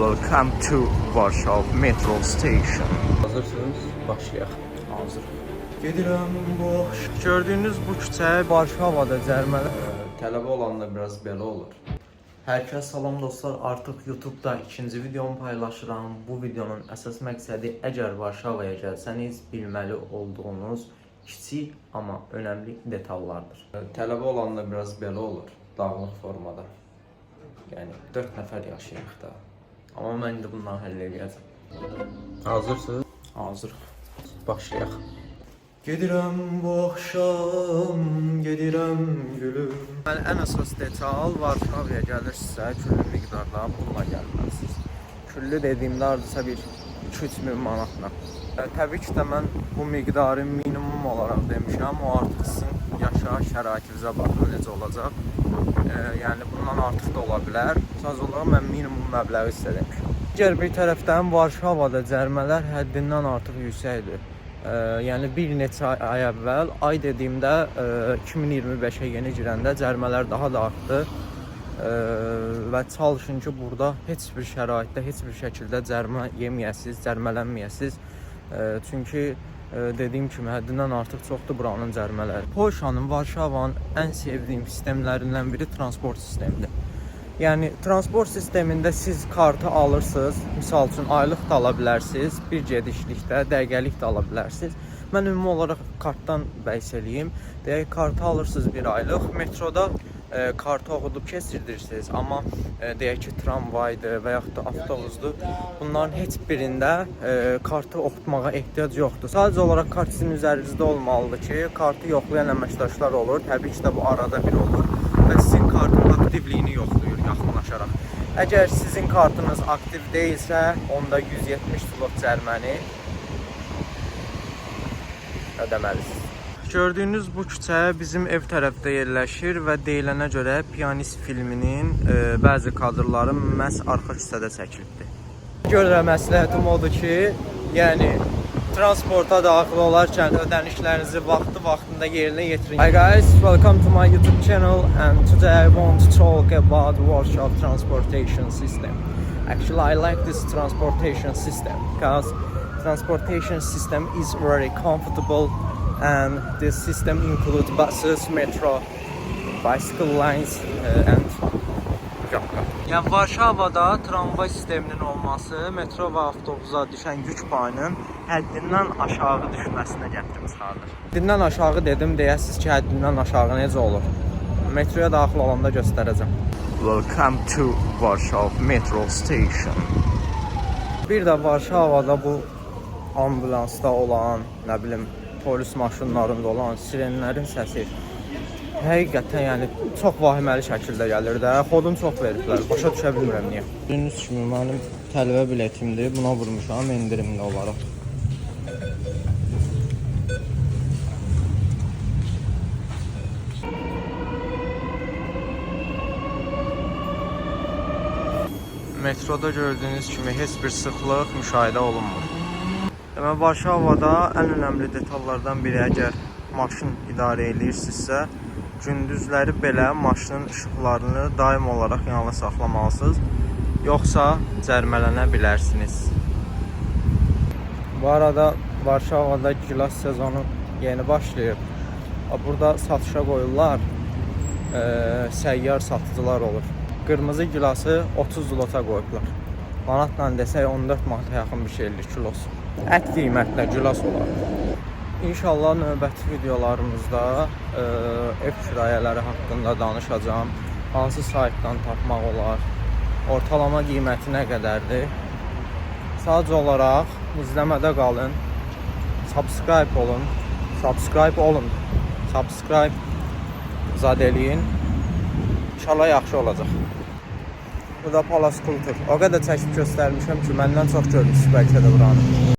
Welcome to Warsaw Metro Station. Hazırsınız? Başlayaq. Hazır. Gedirəm boş. Gördüyünüz bu küçə Varşavada cərmələr. Tələbə olanda biraz belə olur. Hər kəs salam dostlar. Artıq YouTube'da ikinci videomu paylaşıram. Bu videonun əsas məqsədi əgər Varşavaya gəlsəniz bilməli olduğunuz kiçik amma önəmli detallardır. Tələbə olanda biraz belə olur. Dağlıq formada. Yəni 4 nəfər yaşayırıq da. Amma mən indi bundan həll edəcəm. Hazırsınız? Hazır. Başlayaq. Gedirəm bu axşam, gedirəm gülüm. Mən ən əsas detal Varşavaya gəlirsə, küllü miqdarda pulla gəlməlisiniz. Küllü dediyimdə hardasa bir 2-3 min manatla. Təbii ki də mən bu miqdarı minimum olaraq demişəm, o artıq sizin yaşayış şəraitinizə baxır necə olacaq. Yəni bundan artıq da ola bilər. Söz olaraq mən minimum məbləği sizə demişəm. Digər bir tərəfdən Varşavada cərimələr həddindən artıq yüksəkdir. Yəni bir neçə ay əvvəl, ay dediyimdə 2025-ə yeni girəndə cərimələr daha da artdı. Və çalışın ki, burada heç bir şəraitdə, heç bir şəkildə cərimə yeməyəsiz, cərimələnməyəsiz. Çünki dediyim kimi həddindən artıq çoxdur buranın cərimələri. Polşanın, Varşavanın ən sevdiyim sistemlərindən biri transport sistemidir. Yəni transport sistemində siz kartı alırsınız, misal üçün aylıq da ala bilərsiniz, bir gedişlikdə, dəqiqəlik də ala bilərsiniz. Mən ümumi olaraq kartdan bəhs eləyim. Deyək, kartı alırsınız bir aylıq, metroda kartı oxudub keçirirsiniz, amma deyək ki, tramvaydır və yaxud da avtobusdur. Bunların heç birində kartı oxutmağa ehtiyac yoxdur. Sadəcə olaraq kart sizin üzərinizdə olmalıdır ki, kartı yoxlayan əməkdaşlar olur. Təbii ki də bu arada bir olur və sizin kartın aktivliyini yoxlayır yaxınlaşaraq. Əgər sizin kartınız aktiv deyilsə, onda 170 zlot cəriməni ödəməlisiniz. Gördüyünüz bu küçə bizim ev tərəfdə yerləşir və deyilənə görə Piyanist filminin bəzi kadrları məhz arxa küçədə çəkilibdir. Görə məsləhətim odur ki, yəni transporta daxil olarkən ödənişlərinizi vaxtında yerinə yetirin. Hi guys, welcome to my YouTube channel and today I want to talk about Warsaw transportation system. Actually, I like this transportation system because transportation system is very comfortable. And this system includes buses, metro, bicycle lines and yəni Varşavada tramvay sisteminin olması metro və avtobusa düşən yük payının həddindən aşağı düşməsinə gətirib çıxardır. Həddindən aşağı dedim, deyəsiniz ki, həddindən aşağı necə olur? Metroya daxil olanda göstərəcəm. Welcome to Warsaw Metro Station. Bir də Varşavada bu ambulansda olan, nə bilim, polis maşınlarında olan sirenlərin səsi həqiqətən yəni çox vahiməli şəkildə gəlir də. Xodun çox veriblər. Başa düşə bilmirəm niyə. Gördüyünüz kimi mənim tələbə biletimdir. Buna vurmuşam endirimli olaraq. Metroda gördüyünüz kimi heç bir sıxlıq müşahidə olunmur. Demək, Varşavada ən önəmli detallardan biri əgər maşın idarə edirsinizsə, gündüzləri belə maşının işıqlarını daim olaraq yanılı saxlamalısınız, yoxsa cərimələnə bilərsiniz. Bu arada Varşavada gilas sezonu yeni başlayıb. Burada satışa qoyurlar, səyyar satıcılar olur. Qırmızı gilası 30 zlota qoyublar. Manatla desək 14 manata yaxın bir şeydir kilosu. Ət qiymətlə gilas olar. İnşallah növbəti videolarımızda ev kirayələri haqqında danışacağım. Hansı saytdan tapmaq olar? Ortalama qiyməti nə qədərdir? Sadəcə olaraq izləmədə qalın. Subscribe olun. Subscribe zad eləyin. İnşallah yaxşı olacaq. Bu da Palas Kultur. O qədər çəkib göstərmişəm ki, məndən çox görmüşsünüz bəlkə də buranı.